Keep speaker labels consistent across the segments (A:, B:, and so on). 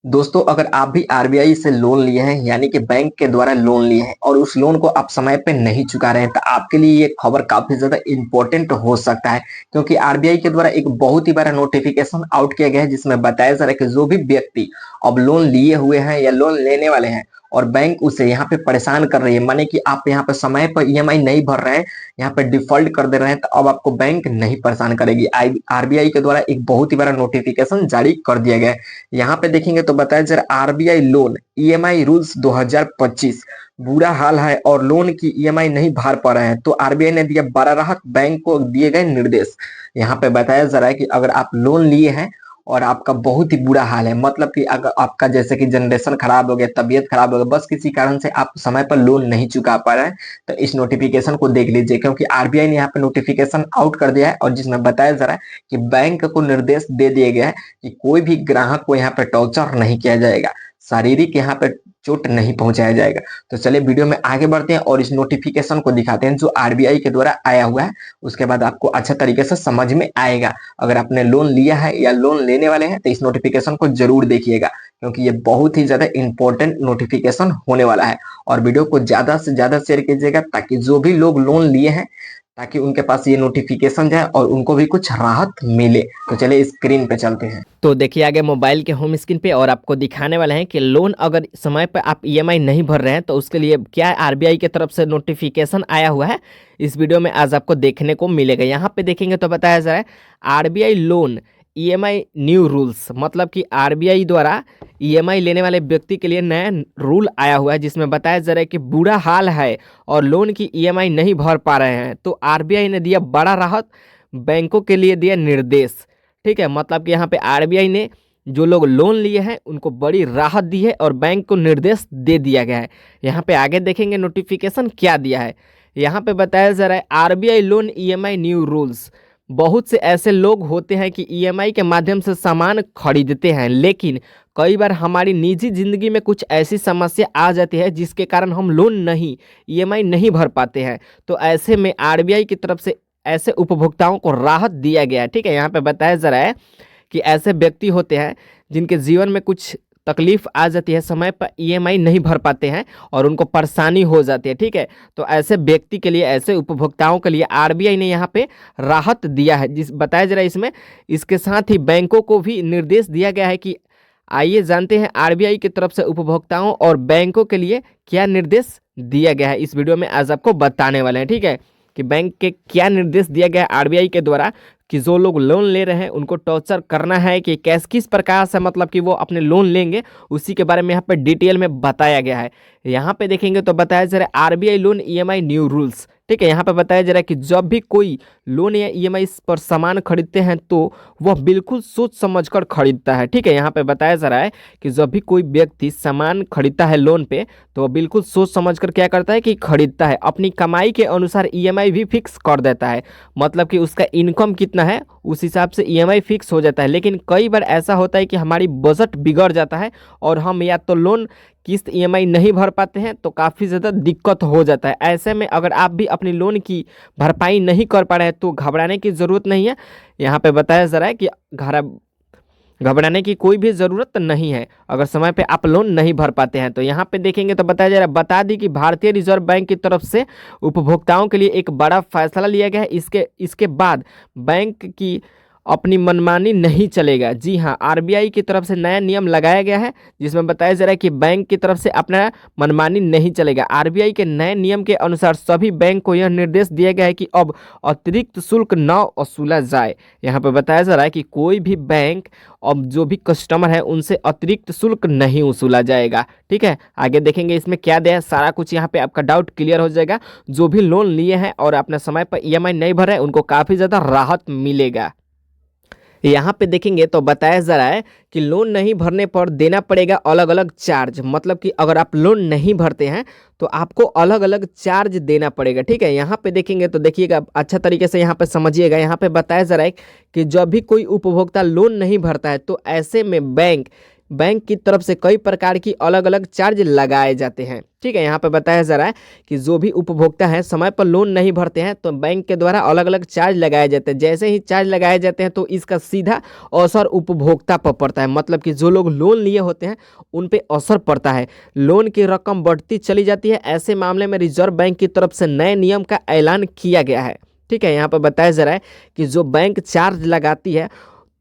A: दोस्तों, अगर आप भी आरबीआई से लोन लिए हैं यानी कि बैंक के द्वारा लोन लिए हैं और उस लोन को आप समय पे नहीं चुका रहे हैं तो आपके लिए ये खबर काफी ज्यादा इंपॉर्टेंट हो सकता है। क्योंकि आरबीआई के द्वारा एक बहुत ही बड़ा नोटिफिकेशन आउट किया गया है जिसमें बताया जा रहा है कि जो भी व्यक्ति अब लोन लिए हुए हैं या लोन लेने वाले हैं और बैंक उसे यहाँ पे परेशान कर रही है, माने कि आप यहाँ पे समय पर ईएमआई नहीं भर रहे हैं, यहाँ पे डिफॉल्ट कर दे रहे हैं, तो अब आपको बैंक नहीं परेशान करेगी। आरबीआई के द्वारा एक बहुत ही बड़ा नोटिफिकेशन जारी कर दिया गया है। यहाँ पे देखेंगे तो बताया जा रहा है आरबीआई लोन ईएमआई रूल्स 2025 बुरा हाल है और लोन की ईएमआई नहीं भर पा रहे हैं तो आरबीआई ने दिया बड़ा राहत, बैंक को दिए गए निर्देश। यहाँ पे बताया जा रहा है कि अगर आप लोन लिए हैं और आपका बहुत ही बुरा हाल है, मतलब कि अगर आपका जैसे कि जनरेशन खराब हो गया, तबीयत खराब हो गया, बस किसी कारण से आप समय पर लोन नहीं चुका पा रहे हैं, तो इस नोटिफिकेशन को देख लीजिए। क्योंकि आरबीआई ने यहाँ पे नोटिफिकेशन आउट कर दिया है और जिसमें बताया जा रहा है कि बैंक को निर्देश दे दिए गए हैं कि कोई भी ग्राहक को यहाँ पे टॉर्चर नहीं किया जाएगा, शारीरिक यहाँ पे चोट नहीं पहुंचाया जाएगा। तो चलिए वीडियो में आगे बढ़ते हैं और इस नोटिफिकेशन को दिखाते हैं जो आरबीआई के द्वारा आया हुआ है। उसके बाद आपको अच्छा तरीके से समझ में आएगा। अगर आपने लोन लिया है या लोन लेने वाले हैं तो इस नोटिफिकेशन को जरूर देखिएगा, क्योंकि ये बहुत ही ज्यादा इंपॉर्टेंट नोटिफिकेशन होने वाला है। और वीडियो को ज्यादा से ज्यादा शेयर कीजिएगा ताकि जो भी लोग लोन लिए हैं ताकि उनके पास ये नोटिफिकेशन जाए और उनको भी कुछ राहत मिले। तो चलिए स्क्रीन पे चलते हैं।
B: तो देखिए आगे मोबाइल के होम स्क्रीन पे और आपको दिखाने वाले हैं कि लोन अगर समय पर आप ईएमआई नहीं भर रहे हैं तो उसके लिए क्या आरबीआई की तरफ से नोटिफिकेशन आया हुआ है। इस वीडियो में आज आपको देखने को मिलेगा। यहाँ पे देखेंगे तो बताया जा रहा है RBI loan EMI new rules, मतलब कि आरबीआई द्वारा ईएमआई लेने वाले व्यक्ति के लिए नया रूल आया हुआ है जिसमें बताया जा रहा है कि बुरा हाल है और लोन की ईएमआई नहीं भर पा रहे हैं तो आरबीआई ने दिया बड़ा राहत, बैंकों के लिए दिया निर्देश। ठीक है, मतलब कि यहाँ पे आरबीआई ने जो लोग लोन लिए हैं उनको बड़ी राहत दी है और बैंक को निर्देश दे दिया गया है। यहाँ पे आगे देखेंगे नोटिफिकेशन क्या दिया है। यहाँ पे बताया जा रहा है RBI loan EMI new rules. बहुत से ऐसे लोग होते हैं कि ईएमआई के माध्यम से सामान खरीदते हैं, लेकिन कई बार हमारी निजी ज़िंदगी में कुछ ऐसी समस्या आ जाती है जिसके कारण हम लोन नहीं ईएमआई नहीं भर पाते हैं। तो ऐसे में आरबीआई की तरफ से ऐसे उपभोक्ताओं को राहत दिया गया है। ठीक है, यहाँ पे बताया जा रहा है कि ऐसे व्यक्ति होते हैं जिनके जीवन में कुछ तकलीफ आ जाती है, समय पर ईएमआई नहीं भर पाते हैं और उनको परेशानी हो जाती है। ठीक है, तो ऐसे व्यक्ति के लिए, ऐसे उपभोक्ताओं के लिए आरबीआई ने यहाँ पे राहत दिया है जिस बताया जा रहा है इसमें। इसके साथ ही बैंकों को भी निर्देश दिया गया है कि आइए जानते हैं आरबीआई की तरफ से उपभोक्ताओं और बैंकों के लिए क्या निर्देश दिया गया है। इस वीडियो में आज आपको बताने वाले हैं। ठीक है, कि बैंक के क्या निर्देश दिया गया है आरबीआई के द्वारा कि जो लोग लोन ले रहे हैं उनको टॉर्चर करना है कि कैस किस प्रकार से, मतलब कि वो अपने लोन लेंगे, उसी के बारे में यहाँ पे डिटेल में बताया गया है। यहाँ पे देखेंगे तो बताया जा रहा है RBI loan EMI new rules. ठीक है, यहाँ पे बताया जा रहा है कि जब भी कोई लोन या ईएमआई पर सामान खरीदते हैं तो वह बिल्कुल सोच समझकर खरीदता है। ठीक है, यहाँ पे बताया जा रहा है कि जब भी कोई व्यक्ति सामान खरीदता है लोन पे तो वह बिल्कुल सोच समझकर क्या करता है कि खरीदता है, अपनी कमाई के अनुसार ईएमआई भी फिक्स कर देता है, मतलब कि उसका इनकम कितना है उस हिसाब से ईएमआई फिक्स हो जाता है। लेकिन कई बार ऐसा होता है कि हमारी बजट बिगड़ जाता है और हम या तो लोन किस्त ईएमआई नहीं भर पाते हैं तो काफ़ी ज़्यादा दिक्कत हो जाता है। ऐसे में अगर आप भी अपनी लोन की भरपाई नहीं कर पा रहे हैं तो घबराने की ज़रूरत नहीं है। यहाँ पे बताया जा रहा है कि घबराने की कोई भी ज़रूरत नहीं है अगर समय पे आप लोन नहीं भर पाते हैं। तो यहाँ पे देखेंगे तो बताया जा रहा है, बता दी कि भारतीय रिजर्व बैंक की तरफ से उपभोक्ताओं के लिए एक बड़ा फैसला लिया गया है। इसके बाद बैंक की अपनी मनमानी नहीं चलेगा। जी हाँ, आरबीआई की तरफ से नया नियम लगाया गया है जिसमें बताया जा रहा है कि बैंक की तरफ से अपना मनमानी नहीं चलेगा। आरबीआई के नए नियम के अनुसार सभी बैंक को यह निर्देश दिया गया है कि अब अतिरिक्त शुल्क न वसूला जाए। यहाँ पे बताया जा रहा है कि कोई भी बैंक अब जो भी कस्टमर है उनसे अतिरिक्त शुल्क नहीं वसूला जाएगा। ठीक है, आगे देखेंगे इसमें क्या दिया है, सारा कुछ यहाँ पे आपका डाउट क्लियर हो जाएगा। जो भी लोन लिए हैं और अपने समय पर ईएमआई नहीं भर रहे हैं उनको काफ़ी ज़्यादा राहत मिलेगा। यहाँ पे देखेंगे तो बताया जा रहा है कि लोन नहीं भरने पर देना पड़ेगा अलग अलग चार्ज, मतलब कि अगर आप लोन नहीं भरते हैं तो आपको अलग अलग चार्ज देना पड़ेगा। ठीक है, यहाँ पे देखेंगे तो देखिएगा अच्छा तरीके से यहाँ पे समझिएगा। यहाँ पे बताया जा रहा है कि जब भी कोई उपभोक्ता लोन नहीं भरता है तो ऐसे में बैंक बैंक की तरफ से कई प्रकार की अलग अलग चार्ज लगाए जाते हैं। ठीक है, यहाँ पे बताया जा रहा है कि जो भी उपभोक्ता है समय पर लोन नहीं भरते हैं तो बैंक के द्वारा अलग अलग चार्ज लगाए जाते हैं। जैसे ही चार्ज लगाए जाते हैं तो इसका सीधा असर उपभोक्ता पर पड़ता है, मतलब कि जो लोग लोन लिए होते हैं उन पे असर पड़ता है, लोन की रकम बढ़ती चली जाती है। ऐसे मामले में रिजर्व बैंक की तरफ से नए नियम का ऐलान किया गया है। ठीक है, यहाँ पर बताया जा रहा है कि जो बैंक चार्ज लगाती है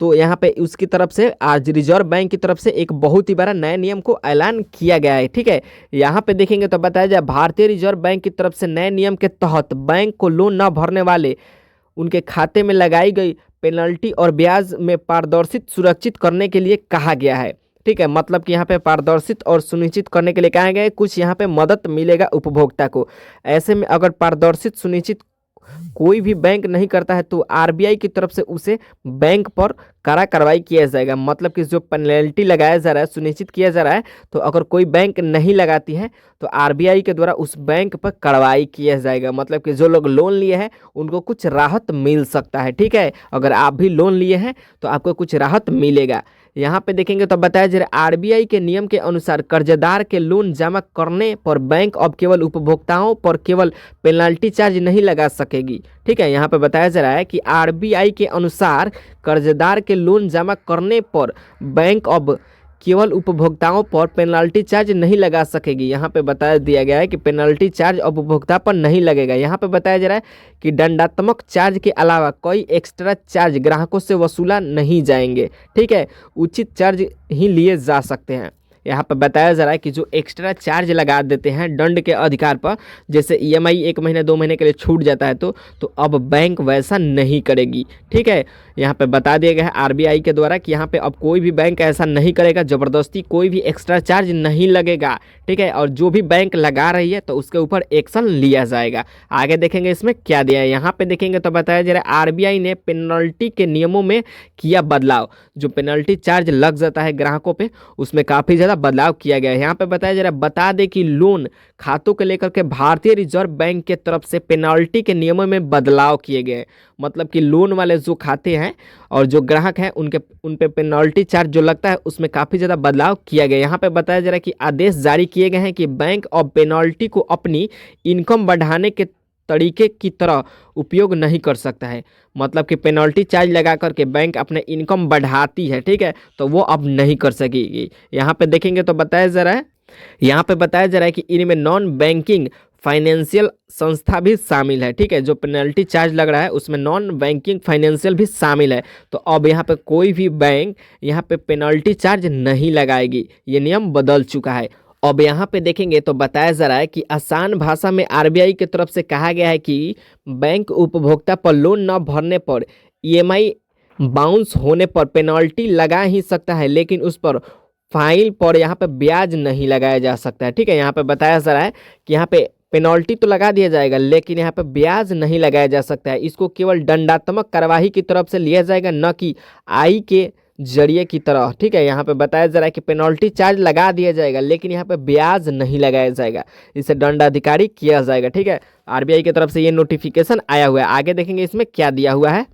B: तो यहाँ पे उसकी तरफ से आज रिजर्व बैंक की तरफ से एक बहुत ही बड़ा नए नियम को ऐलान किया गया है। ठीक है, यहाँ पे देखेंगे तो बताया जाए भारतीय रिजर्व बैंक की तरफ से नए नियम के तहत बैंक को लोन न भरने वाले उनके खाते में लगाई गई पेनल्टी और ब्याज में पारदर्शित सुरक्षित करने के लिए कहा गया है। ठीक है, मतलब कि यहाँ पे पारदर्शित और सुनिश्चित करने के लिए कहा गया है, कुछ यहाँ पे मदद मिलेगा उपभोक्ता को। ऐसे में अगर पारदर्शित सुनिश्चित कोई भी बैंक नहीं करता है तो आरबीआई की तरफ से उसे बैंक पर कड़ा कार्रवाई किया जाएगा, मतलब कि जो पेनल्टी लगाया जा रहा है सुनिश्चित किया जा रहा है, तो अगर कोई बैंक नहीं लगाती है तो आरबीआई के द्वारा उस बैंक पर कार्रवाई किया जाएगा, मतलब कि जो लोग लोन लिए हैं उनको कुछ राहत मिल सकता है। ठीक है, अगर आप भी लोन लिए हैं तो आपको कुछ राहत मिलेगा। यहाँ पे देखेंगे तो बताया जा रहा है आरबीआई के नियम के अनुसार कर्जदार के लोन जमा करने पर बैंक अब केवल उपभोक्ताओं पर केवल पेनल्टी चार्ज नहीं लगा सकेगी। ठीक है, यहाँ पे बताया जा रहा है कि आरबीआई के अनुसार कर्जदार के लोन जमा करने पर बैंक अब केवल उपभोक्ताओं पर पेनल्टी चार्ज नहीं लगा सकेगी। यहाँ पे बता दिया गया है कि पेनल्टी चार्ज अब उपभोक्ता पर नहीं लगेगा। यहाँ पे बताया जा रहा है कि दंडात्मक चार्ज के अलावा कोई एक्स्ट्रा चार्ज ग्राहकों से वसूला नहीं जाएंगे। ठीक है, उचित चार्ज ही लिए जा सकते हैं। यहाँ पर बताया जा रहा है कि जो एक्स्ट्रा चार्ज लगा देते हैं दंड के अधिकार पर, जैसे ईएमआई 1 महीने 2 महीने के लिए छूट जाता है तो अब बैंक वैसा नहीं करेगी। ठीक है, यहाँ पे बता दिया गया है आरबीआई के द्वारा कि यहाँ पे अब कोई भी बैंक ऐसा नहीं करेगा, ज़बरदस्ती कोई भी एक्स्ट्रा चार्ज नहीं लगेगा। ठीक है, और जो भी बैंक लगा रही है तो उसके ऊपर एक्शन लिया जाएगा। आगे देखेंगे इसमें क्या दिया है। यहाँ पे देखेंगे तो बताया जा रहा है आरबीआई ने पेनल्टी के नियमों में किया बदलाव। जो पेनल्टी चार्ज लग जाता है ग्राहकों पे उसमें काफ़ी ज़्यादा बदलाव किया गया है। यहाँ पे बताया जा रहा है बता दें कि लोन खातों को लेकर के भारतीय रिजर्व बैंक के तरफ से पेनल्टी के नियमों में बदलाव किए गए, मतलब कि लोन वाले जो खाते हैं और जो ग्राहक हैं उन पे पेनल्टी चार्ज जो लगता है उसमें काफ़ी ज़्यादा बदलाव किया गया। यहाँ पे बताया जा रहा है कि आदेश जारी किए गए हैं कि बैंक अब पेनल्टी को अपनी इनकम बढ़ाने के तरीके की तरह उपयोग नहीं कर सकता है, मतलब कि पेनल्टी चार्ज लगा करके बैंक अपने इनकम बढ़ाती है। ठीक है, तो वो अब नहीं कर सकेगी। यहाँ पे देखेंगे तो बताया जा रहा है कि इनमें नॉन बैंकिंग फाइनेंशियल संस्था भी शामिल है। ठीक है, जो पेनल्टी चार्ज लग रहा है उसमें नॉन बैंकिंग फाइनेंशियल भी शामिल है। तो अब यहाँ पे कोई भी बैंक यहाँ पे पेनल्टी चार्ज नहीं लगाएगी, ये नियम बदल चुका है। अब यहाँ पे देखेंगे तो बताया जा रहा है कि आसान भाषा में आरबीआई की तरफ से कहा गया है कि बैंक उपभोक्ता पर लोन न भरने पर ईएमआई बाउंस होने पर पेनल्टी लगा ही सकता है, लेकिन उस पर फाइल पर यहाँ पे ब्याज नहीं लगाया जा सकता है। ठीक है, यहाँ पे बताया जा रहा है कि यहाँ पे पेनल्टी तो लगा दिया जाएगा लेकिन यहाँ पे ब्याज नहीं लगाया जा सकता है। इसको केवल दंडात्मक कार्यवाही की तरफ से लिया जाएगा, न कि आई के जरिए की तरह। ठीक है, यहाँ पे बताया जा रहा है कि पेनल्टी चार्ज लगा दिया जाएगा लेकिन यहाँ पे ब्याज नहीं लगाया जाएगा, इसे दंडाधिकारी किया जाएगा। ठीक है, आरबीआई की तरफ से ये नोटिफिकेशन आया हुआ है। आगे देखेंगे इसमें क्या दिया हुआ है।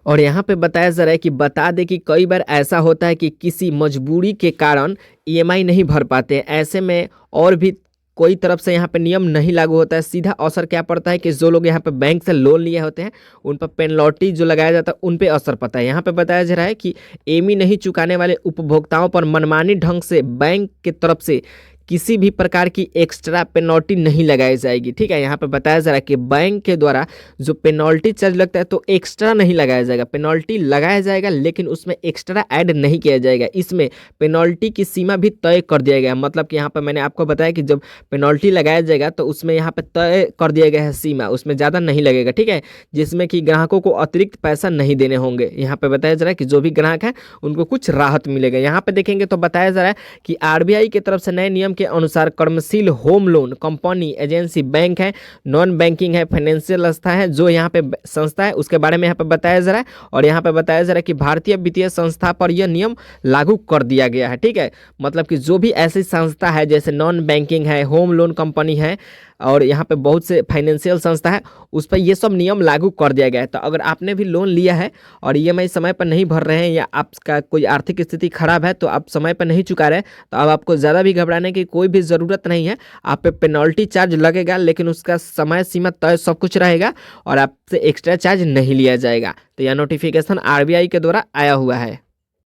B: और यहाँ पे बताया जा रहा है कि बता दें कि कई बार ऐसा होता है कि किसी मजबूरी के कारण ईएमआई नहीं भर पाते हैं। ऐसे में और भी कोई तरफ से यहाँ पे नियम नहीं लागू होता है, सीधा असर क्या पड़ता है कि जो लोग यहाँ पे बैंक से लोन लिए होते हैं उन पर पेनल्टी जो लगाया जाता है उन पे असर पड़ता है। यहाँ पे बताया जा रहा है कि ईएमआई नहीं चुकाने वाले उपभोक्ताओं पर मनमानी ढंग से बैंक की तरफ से किसी भी प्रकार की एक्स्ट्रा पेनल्टी नहीं लगाई जाएगी। ठीक है, यहाँ पे बताया जा रहा है कि बैंक के द्वारा जो पेनल्टी चार्ज लगता है तो एक्स्ट्रा नहीं लगाया जाएगा, पेनल्टी लगाया जाएगा लेकिन उसमें एक्स्ट्रा ऐड नहीं किया जाएगा। इसमें पेनल्टी की सीमा भी तय कर दिया गया है, मतलब कि यहाँ पे मैंने आपको बताया कि जब पेनल्टी लगाया जाएगा तो उसमें यहाँ पे तय कर दिया गया है सीमा, उसमें ज़्यादा नहीं लगेगा। ठीक है, जिसमें कि ग्राहकों को अतिरिक्त पैसा नहीं देने होंगे। यहाँ पे बताया जा रहा है कि जो भी ग्राहक है उनको कुछ राहत मिलेगा। यहाँ पे देखेंगे तो बताया जा रहा है कि आरबीआई की तरफ से नए नियम के अनुसार कर्मशील home loan company agency bank है, नॉन बैंकिंग है, फाइनेंशियल संस्था है, जो यहाँ पे संस्था है उसके बारे में यहाँ पे बताया जा रहा है। और यहाँ पे बताया जा रहा है कि भारतीय वित्तीय संस्था पर यह नियम लागू कर दिया गया है। ठीक है, मतलब कि जो भी ऐसी संस्था है जैसे नॉन बैंकिंग है, होम लोन कंपनी है और यहाँ पे बहुत से फाइनेंशियल संस्था है, उस पर ये सब नियम लागू कर दिया गया है। तो अगर आपने भी लोन लिया है और ईएमआई समय पर नहीं भर रहे हैं या आपका कोई आर्थिक स्थिति खराब है, तो आप समय पर नहीं चुका रहे, तो अब आपको ज़्यादा भी घबराने की कोई भी ज़रूरत नहीं है। आप पे पेनल्टी चार्ज लगेगा, लेकिन उसका समय सीमा तय सब कुछ रहेगा और आपसे एक्स्ट्रा चार्ज नहीं लिया जाएगा। तो यह नोटिफिकेशन आरबीआई के द्वारा आया हुआ है।